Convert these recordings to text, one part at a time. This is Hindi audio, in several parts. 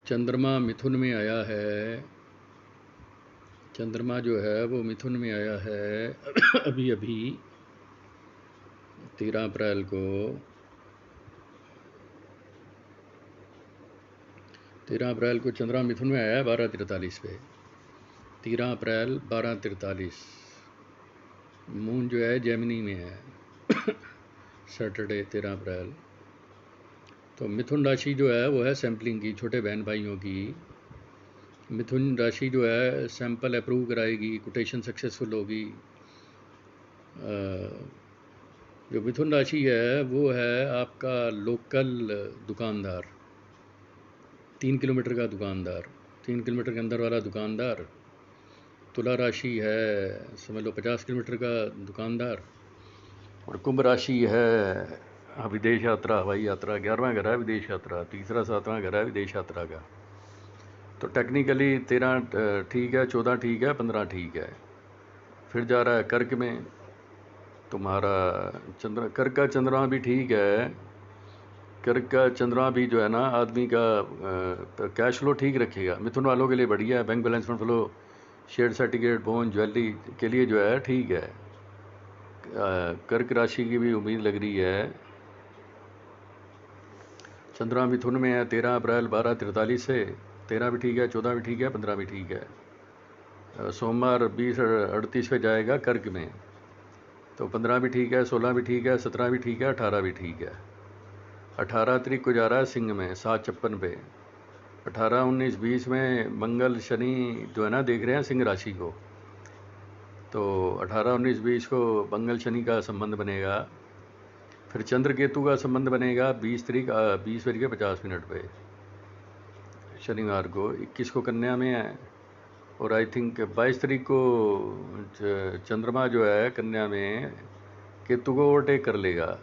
चंद्रमा मिथुन में आया है। चंद्रमा जो है वो मिथुन में आया है अभी अभी 13 अप्रैल को। 13 अप्रैल को चंद्रमा मिथुन में आया है 12:43 पे। 13 अप्रैल 12:43। मून जो है जेमिनी में है सैटरडे 13 अप्रैल। तो मिथुन राशि जो है वो है सैम्पलिंग की, छोटे बहन भाइयों की। मिथुन राशि जो है सैंपल अप्रूव कराएगी, कोटेशन सक्सेसफुल होगी। जो मिथुन राशि है वो है आपका लोकल दुकानदार, 3 किलोमीटर का दुकानदार, 3 किलोमीटर के अंदर वाला दुकानदार। तुला राशि है समझ लो 50 किलोमीटर का दुकानदार। और कुंभ राशि है विदेश यात्रा, हवाई यात्रा। 11वां घर है विदेश यात्रा, तीसरा 7वां घर है विदेश यात्रा का। तो टेक्निकली 13 ठीक है, 14 ठीक है, 15 ठीक है। फिर जा रहा है कर्क में तुम्हारा कर्क का चंद्रमा भी ठीक है। कर्क का चंद्रमा भी जो है ना आदमी का कैश फ्लो ठीक रखेगा। मिथुन वालों के लिए बढ़िया है, bank balance fund flow, share certificate, bone, jewellery के लिए जो है ठीक है। कर्क राशि की भी उम्मीद लग रही है। चंद्रमा मिथुन में है 13 अप्रैल 12:43 से। 13 भी ठीक है, 14 भी ठीक है, 15 भी ठीक है। सोमवार 20:38 पे जाएगा कर्क में, तो 15 भी ठीक है, 16 भी ठीक है, 17 भी ठीक है, 18 भी ठीक है। 18 तारीख को जा रहा है सिंह में 7:56 पे। 18, 19, 20 में मंगल शनि जो है ना देख रहे हैं सिंह राशि को। तो 18, 19, 20 को मंगल शनि का संबंध बनेगा। फिर चंद्र केतु का संबंध बनेगा 20:50 पे शनिवार को। 21 को कन्या में है। और आई थिंक 22 तारीख को चंद्रमा जो है कन्या में केतु को ओवरटेक कर लेगा।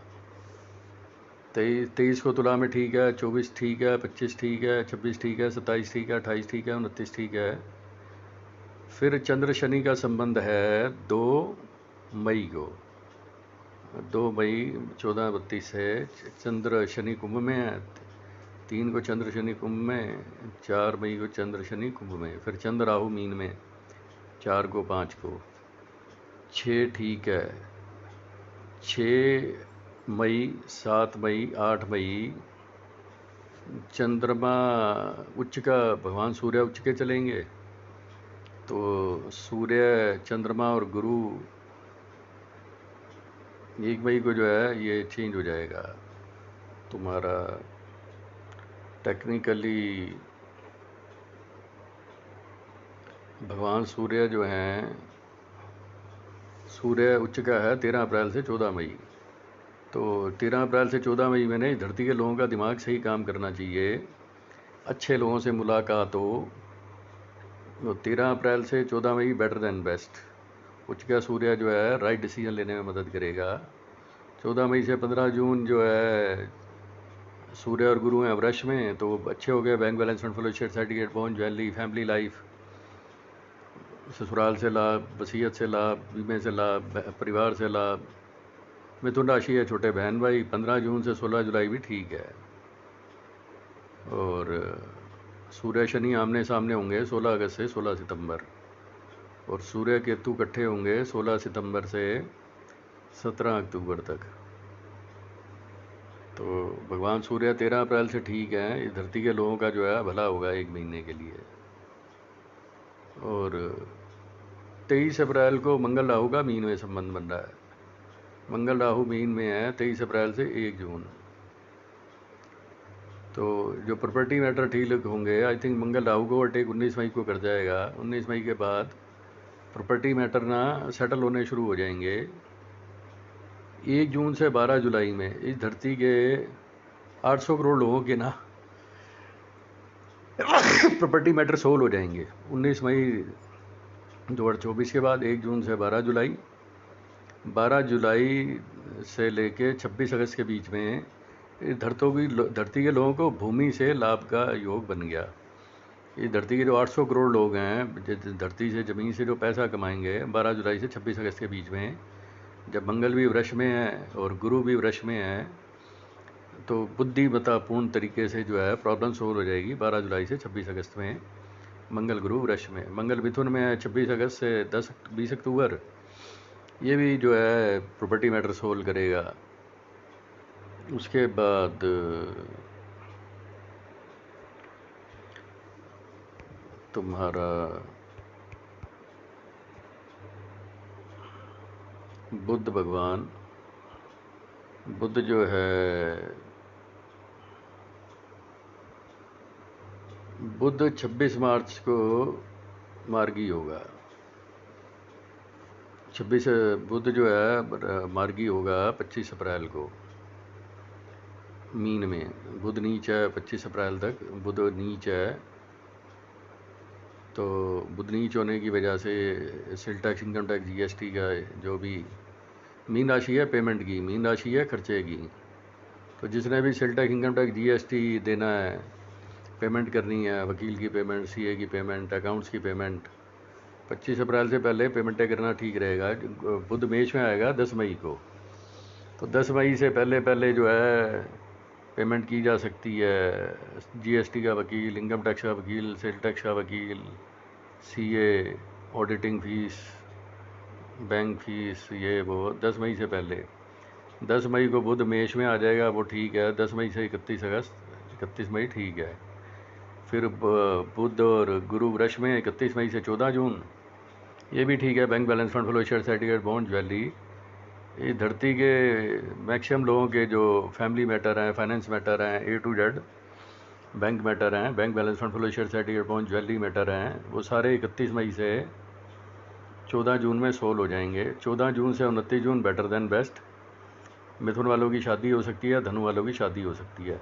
23 को तुला में ठीक है, 24 ठीक है, 25 ठीक है, 26 ठीक है, 27 ठीक है, 28 ठीक है, 29 ठीक है। फिर चंद्र शनि का संबंध है 2 मई को। 2 मई 14:32 से चंद्र शनि कुंभ में है। 3 को चंद्र शनि कुंभ में, 4 मई को चंद्र शनि कुंभ में। फिर चंद्र राहु मीन में 4 को 5 को। 6 ठीक है, 6 मई, 7 मई, 8 मई चंद्रमा उच्च का, भगवान सूर्य उच्च के चलेंगे। तो सूर्य, चंद्रमा और गुरु 1 मई को जो है ये चेंज हो जाएगा तुम्हारा। टेक्निकली भगवान सूर्य जो हैं, सूर्य उच्च का है 13 अप्रैल से 14 मई। तो 13 अप्रैल से 14 मई में नहीं, धरती के लोगों का दिमाग सही काम करना चाहिए, अच्छे लोगों से मुलाकात हो। तो 13 अप्रैल से 14 मई बेटर देन बेस्ट। उच्च का सूर्य जो है राइट डिसीजन लेने में मदद करेगा। 14 मई से 15 जून जो है सूर्य और गुरु हैं वृष में, तो अच्छे हो गए। Bank balance fund flow, share certificate, bone, jewellery, family life, ससुराल से लाभ, वसीयत से लाभ, बीमे से लाभ, परिवार से लाभ। मिथुन राशि है छोटे बहन भाई, 15 जून से 16 जुलाई भी ठीक है। और सूर्य शनि आमने सामने होंगे 16 अगस्त से 16 सितंबर। और सूर्य केतु इकट्ठे होंगे 16 सितंबर से 17 अक्टूबर तक। तो भगवान सूर्य 13 अप्रैल से ठीक है। इस धरती के लोगों का जो है भला होगा 1 महीने के लिए। और 23 अप्रैल को मंगल राहु का मीन में संबंध बन रहा है। मंगल राहु मीन में है 23 अप्रैल से 1 जून। तो जो प्रॉपर्टी मैटर ठीक होंगे, आई थिंक मंगल राहु को ओवरटेक 19 मई को कर जाएगा। 19 मई के बाद प्रॉपर्टी मैटर ना सेटल होने शुरू हो जाएंगे। 1 जून से 12 जुलाई में इस धरती के 800 करोड़ लोगों के ना प्रॉपर्टी मैटर सोल्व हो जाएंगे। 19 मई 2024 के बाद 1 जून से 12 जुलाई, 12 जुलाई से लेके 26 अगस्त के बीच में इस धरती के लोगों को भूमि से लाभ का योग बन गया। इस धरती के जो 800 करोड़ लोग हैं, धरती से, ज़मीन से जो पैसा कमाएंगे 12 जुलाई से 26 अगस्त के बीच में, जब मंगल भी वृष में है और गुरु भी वृष में है, तो बुद्धिमत्तापूर्ण तरीके से जो है प्रॉब्लम सोल्व हो जाएगी 12 जुलाई से 26 अगस्त में। मंगल गुरु वृष में, मंगल मिथुन में है 26 अगस्त से 20 अक्टूबर। ये भी जो है प्रॉपर्टी मैटर सोल्व करेगा। उसके बाद तुम्हारा बुध भगवान, बुध जो है बुध 26 मार्च को मार्गी होगा। 26 बुध जो है मार्गी होगा 25 अप्रैल को मीन में। बुध नीच है 25 अप्रैल तक, बुध नीच है। तो बुध नीच होने की वजह से sale tax, income tax, GST का जो भी, मीन राशि है पेमेंट की, मीन राशि है खर्चे की। तो जिसने भी sale tax, income tax, GST देना है, पेमेंट करनी है, वकील की पेमेंट, सीए की पेमेंट, अकाउंट्स की पेमेंट, 25 अप्रैल से पहले पेमेंटें करना ठीक रहेगा। बुध मेष में आएगा 10 मई को, तो 10 मई से पहले पहले जो है पेमेंट की जा सकती है। जीएसटी का वकील, इनकम टैक्स का वकील, सेल टैक्स का वकील, CA, auditing fees, bank fees, ये वो 10 मई से पहले। 10 मई को बुध मेष में आ जाएगा, वो ठीक है। 10 मई से 31 अगस्त, 31 मई ठीक है। फिर बुध और गुरु वृष में 31 मई से 14 जून, ये भी ठीक है। Bank balance, fund flow, share certificate, bond, jewellery, ये धरती के मैक्सिमम लोगों के जो फैमिली मैटर हैं, फाइनेंस मैटर हैं, ए टू जेड बैंक मैटर हैं, bank balance, fund flow, share certificate, bond, jewellery matter हैं, वो सारे 31 मई से 14 जून में सोल्व हो जाएंगे। 14 जून से 29 जून बेटर देन बेस्ट। मिथुन वालों की शादी हो सकती है, धनु वालों की शादी हो सकती है।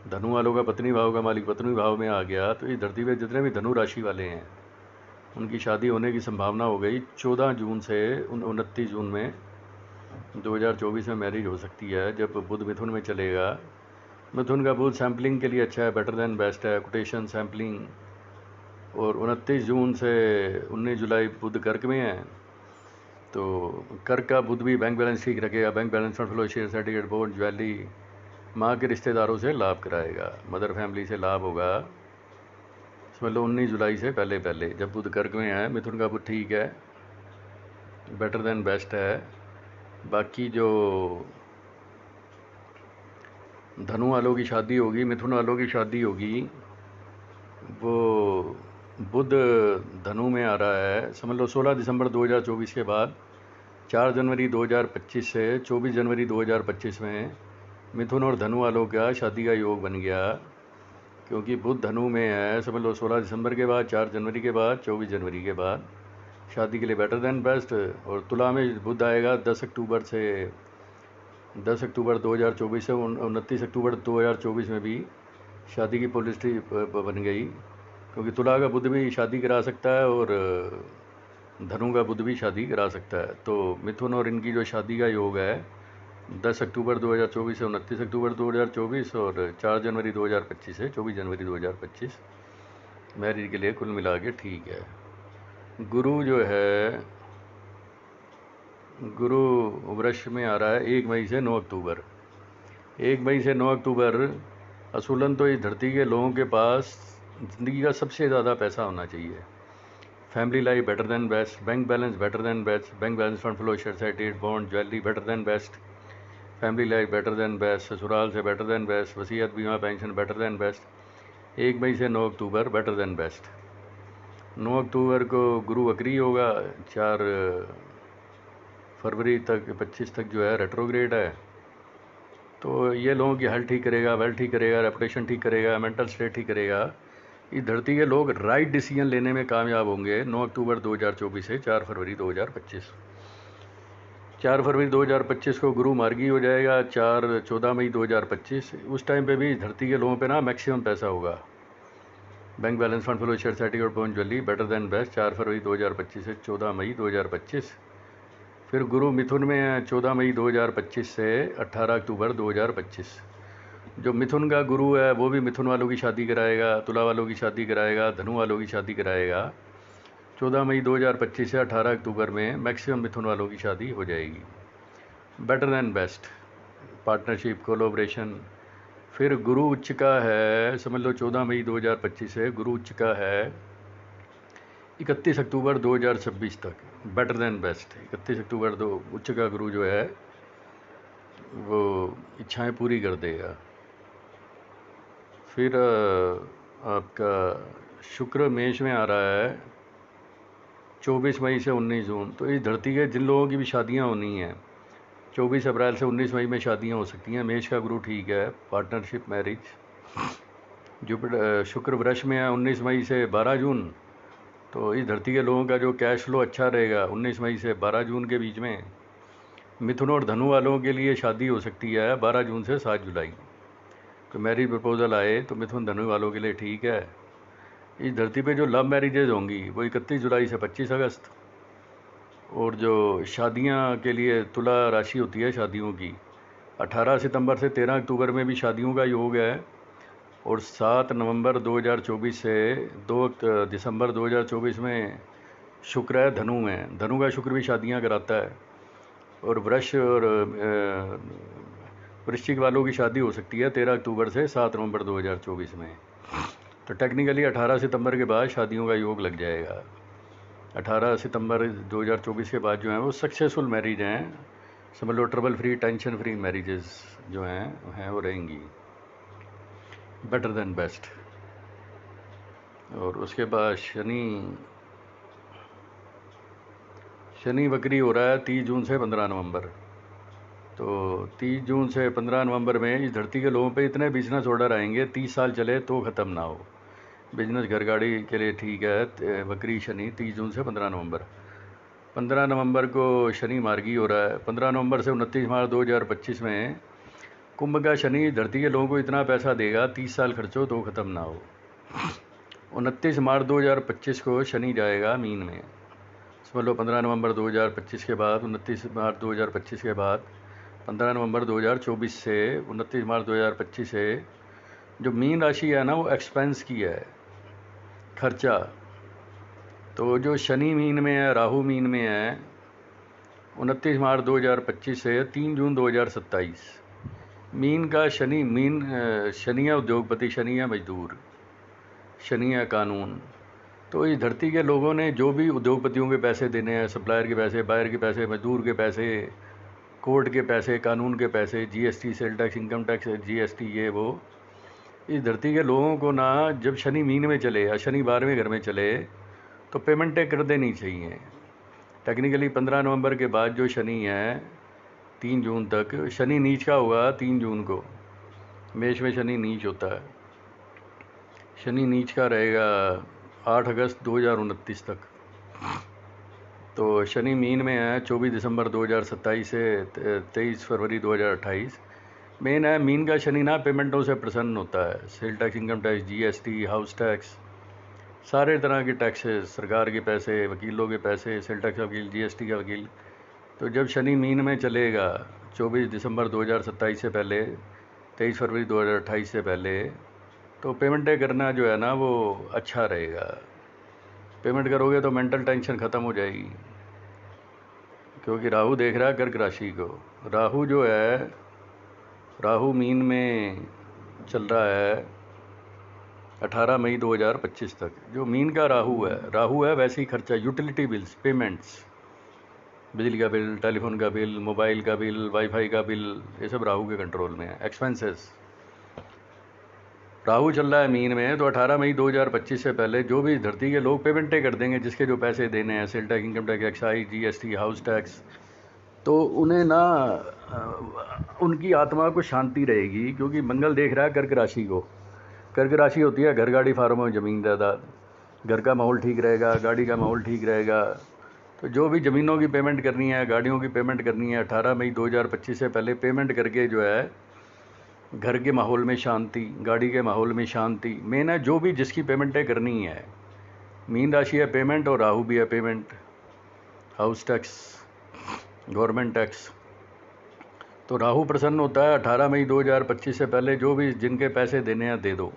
धनु वालों का पत्नी भाव का मालिक पत्नी भाव में आ गया, तो इस धरती पे जितने भी धनु राशि वाले हैं उनकी शादी होने की संभावना हो गई। 14 जून से 29 जून में 2024 में मैरिज हो सकती है, जब बुध मिथुन में चलेगा। मिथुन का बुध सैम्पलिंग के लिए अच्छा है, बेटर देन बेस्ट है, कोटेशन सैम्पलिंग। और 29 जून से 19 जुलाई बुध कर्क में है, तो कर्क का बुध भी बैंक बैलेंस ठीक रखेगा। Bank balance, fund flow, share certificate, bond, jewellery, माँ के रिश्तेदारों से लाभ कराएगा, मदर फैमिली से लाभ होगा। समझ लो 19 जुलाई से पहले पहले, जब बुध कर्क में है। मिथुन का बुध ठीक है, बेटर देन बेस्ट है। बाकी जो धनु वालों की शादी होगी, मिथुन वालों की शादी होगी, वो बुध धनु में आ रहा है। समझ लो 16 दिसंबर 2024 के बाद 4 जनवरी 2025 से 24 जनवरी 2025 में मिथुन और धनु वालों का शादी का योग बन गया, क्योंकि बुध धनु में है। समझ लो 16 दिसंबर के बाद, 4 जनवरी के बाद, 24 जनवरी के बाद शादी के लिए बेटर देन बेस्ट। और तुला में बुध आएगा 10 अक्टूबर से 2024 से 29 अक्टूबर 2024 में भी शादी की पॉलिसी बन गई, क्योंकि तुला का बुध भी शादी करा सकता है और धनु का बुध भी शादी करा सकता है। तो मिथुन और इनकी जो शादी का योग है 10 अक्टूबर 2024 से 29 अक्टूबर 2024 और 4 जनवरी 2025 से 24 जनवरी 2025 मैरिज के लिए कुल मिला के ठीक है। गुरु जो है, गुरु वृष में आ रहा है 1 मई से 9 अक्टूबर। 1 मई से 9 अक्टूबर असूलन तो इस धरती के लोगों के पास ज़िंदगी का सबसे ज़्यादा पैसा होना चाहिए। Family life better than best, bank balance better than best, bank balance, fund flow, share certificate, bond, jewellery better than best, family life better than best, ससुराल से बेटर देन बेस्ट, वसीयत, बीमा, पेंशन बेटर देन बेस्ट। 1 मई से 9 अक्टूबर बेटर देन बेस्ट। 9 अक्टूबर को गुरु वक्री होगा, 4 फरवरी तक 25 तक जो है रेट्रोग्रेड है। तो ये लोगों की हेल्थ ठीक करेगा, वेल्थ ठीक करेगा, रेपुटेशन ठीक करेगा, मेंटल स्टेट ठीक करेगा। इस धरती के लोग राइट डिसीजन लेने में कामयाब होंगे 9 अक्टूबर 2024 से 4 फरवरी 2025। 4 फरवरी 2025 को गुरु मार्गी हो जाएगा, 14 मई 2025। उस टाइम पे भी धरती के लोगों पे ना मैक्सिमम पैसा होगा। Bank balance, fund flow, share certificate, bond, jewellery better than best, 4 फरवरी 2025 से 14 मई 2025। फिर गुरु मिथुन में है 14 मई 2025 से 18 अक्टूबर 2025। जो मिथुन का गुरु है वो भी मिथुन वालों की शादी कराएगा, तुला वालों की शादी कराएगा, धनु वालों की शादी कराएगा। 14 मई 2025 से 18 अक्टूबर में मैक्सिमम मिथुन वालों की शादी हो जाएगी। Better than best, partnership, collaboration, फिर गुरु उच्च का है, समझ लो 14 मई 2025 से गुरु उच्च का है 31 अक्टूबर 2026 तक, बेटर देन बेस्ट। 31 अक्टूबर दो उच्च का गुरु जो है वो इच्छाएं पूरी कर देगा। फिर आपका शुक्र मेष में आ रहा है 24 मई से 19 जून। तो इस धरती के जिन लोगों की भी शादियां होनी हैं 24 अप्रैल से 19 मई में शादियां हो सकती हैं। मेष का गुरु ठीक है, पार्टनरशिप, मैरिज। जुपिटर शुक्र वृष में है 19 मई से 12 जून। तो इस धरती के लोगों का जो कैश फ्लो अच्छा रहेगा 19 मई से 12 जून के बीच में। मिथुन और धनु वालों के लिए शादी हो सकती है 12 जून से 7 जुलाई। तो मैरिज प्रपोजल आए तो मिथुन धनु वालों के लिए ठीक है। इस धरती पे जो लव मैरिजेज होंगी वो 31 जुलाई से 25 अगस्त। और जो शादियां के लिए तुला राशि होती है शादियों की, 18 सितंबर से 13 अक्टूबर में भी शादियों का योग है। और 7 नवंबर 2024 से 2 दिसंबर 2024 में शुक्र है धनु में। धनु का शुक्र भी शादियां कराता है। और वृष और वृश्चिक वालों की शादी हो सकती है 13 अक्टूबर से 7 नवंबर 2024 में। तो टेक्निकली 18 सितंबर के बाद शादियों का योग लग जाएगा। 18 सितंबर 2024 के बाद जो हैं वो सक्सेसफुल मैरिज हैं, समझ लो trouble free, tension free marriages जो हैं वो रहेंगी, बेटर देन बेस्ट। और उसके बाद शनि वक्री हो रहा है 30 जून से 15 नवंबर। तो 30 जून से 15 नवंबर में इस धरती के लोगों पे इतने बिजनेस ऑर्डर आएंगे 30 साल चले तो ख़त्म ना हो। बिजनेस घर गाड़ी के लिए ठीक है वक्री शनि 30 जून से 15 नवंबर। 15 नवंबर को शनि मार्गी हो रहा है। 15 नवंबर से 29 मार्च 2025 में कुंभ का शनि धरती के लोगों को इतना पैसा देगा 30 साल खर्चो तो ख़त्म ना हो। 29 मार्च 2025 को शनि जाएगा मीन में। समझ लो 15 नवंबर 2025 के बाद 29 मार्च 2025 के बाद 15 नवंबर 2024 से 29 मार्च 2025 से जो मीन राशि है ना वो एक्सपेंस की है, खर्चा। तो जो शनि मीन में है, राहु मीन में है 29 मार्च 2025 से 3 जून 2027। मीन का शनि, शनि है उद्योगपति, शनि है मजदूर, शनि है कानून। तो इस धरती के लोगों ने जो भी उद्योगपतियों के पैसे देने हैं, सप्लायर के पैसे, बायर के पैसे, मजदूर के पैसे, कोर्ट के पैसे, कानून के पैसे, GST, sale tax, income tax, GST, ये वो, इस धरती के लोगों को ना जब शनि मीन में चले या शनि 12वें घर में चले तो पेमेंटें कर देनी चाहिए। टेक्निकली 15 नवंबर के बाद जो शनि है 3 जून तक, शनि नीच का होगा 3 जून को। मेष में शनि नीच होता है। शनि नीच का रहेगा 8 अगस्त 2029 तक। तो शनि मीन में है 24 दिसंबर 2027 से 23 फरवरी 2028। मेन है मीन का शनि ना पेमेंटों से प्रसन्न होता है। Sale tax, income tax, GST, house tax, सारे तरह के टैक्सेस, सरकार के पैसे, वकीलों के पैसे, सेल टैक्स का वकील, जीएसटी का वकील। तो जब शनि मीन में चलेगा 24 दिसंबर 2027 से पहले, 23 फरवरी 2028 से पहले, तो पेमेंटें करना जो है ना वो अच्छा रहेगा। पेमेंट करोगे तो मेंटल टेंशन ख़त्म हो जाएगी। क्योंकि राहु देख रहा है कर्क राशि को। राहु जो है, राहु मीन में चल रहा है 18 मई 2025 तक। जो मीन का राहु है वैसे ही खर्चा, यूटिलिटी बिल्स, पेमेंट्स, बिजली का बिल, टेलीफोन का बिल, मोबाइल का बिल, वाईफाई का बिल, ये सब राहु के कंट्रोल में है, एक्सपेंसेस। राहु चल रहा है मीन में, तो 18 मई 2025 से पहले जो भी धरती के लोग पेमेंटें कर देंगे, जिसके जो पैसे देने हैं, sale tax, income tax, excise, GST, house tax, तो उन्हें ना उनकी आत्मा को शांति रहेगी। क्योंकि मंगल देख रहा है कर्क राशि को। कर्क राशि होती है घर, गाड़ी, फार्म और ज़मीन जायदाद। घर का माहौल ठीक रहेगा, गाड़ी का माहौल ठीक रहेगा। तो जो भी ज़मीनों की पेमेंट करनी है, गाड़ियों की पेमेंट करनी है, 18 मई 2025 से पहले पेमेंट करके जो है घर के माहौल में शांति, गाड़ी के माहौल में शांति। मेन है जो भी जिसकी पेमेंटें करनी है। मीन राशि है पेमेंट और राहु भी है payment, house tax, government tax. तो राहु प्रसन्न होता है 18 मई 2025 से पहले जो भी जिनके पैसे देने हैं दे दो।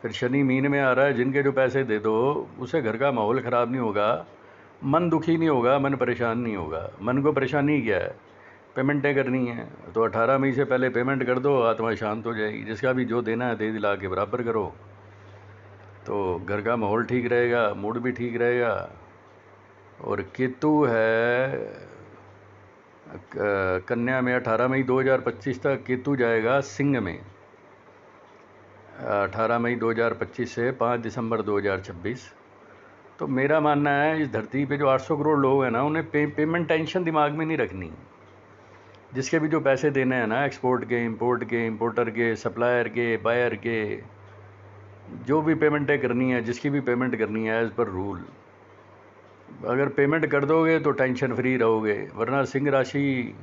फिर शनि मीन में आ रहा है, जिनके जो पैसे दे दो उसे घर का माहौल ख़राब नहीं होगा, मन दुखी नहीं होगा, मन परेशान नहीं होगा। मन को परेशानी क्या है? पेमेंटें करनी है तो 18 मई से पहले पेमेंट कर दो, आत्मा शांत हो जाएगी। जिसका भी जो देना है दे दिला के बराबर करो, तो घर का माहौल ठीक रहेगा, मूड भी ठीक रहेगा। और केतु है कन्या में 18 मई 2025 तक केतु जाएगा सिंह में, 18 मई 2025 से 5 दिसंबर 2026। तो मेरा मानना है इस धरती पे जो 800 करोड़ लोग हैं ना, उन्हें पेमेंट टेंशन दिमाग में नहीं रखनी। जिसके भी जो पैसे देने हैं ना, एक्सपोर्ट के, इंपोर्ट के, इंपोर्टर के, सप्लायर के, बायर के, जो भी पेमेंटें करनी है, जिसकी भी पेमेंट करनी है एज़ पर रूल, अगर पेमेंट कर दोगे तो टेंशन फ्री रहोगे। वरना सिंह राशि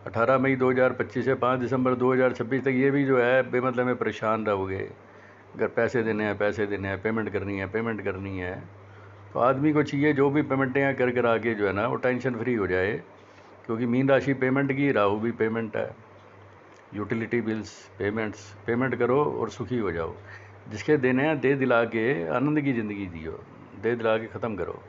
18 मई 2025 से 5 दिसंबर 2026 तक ये भी जो है बेमतलब में परेशान रहोगे। अगर पैसे देने हैं, पैसे देने हैं, पेमेंट करनी है, तो आदमी को चाहिए जो भी पेमेंटें कर आके जो है ना वो टेंशन फ्री हो जाए। क्योंकि मीन राशि पेमेंट की, राहु भी पेमेंट है, यूटिलिटी बिल्स, पेमेंट करो और सुखी हो जाओ। जिसके देने हैं दे दिला के आनंद की ज़िंदगी जियो, दे दिला के ख़त्म करो।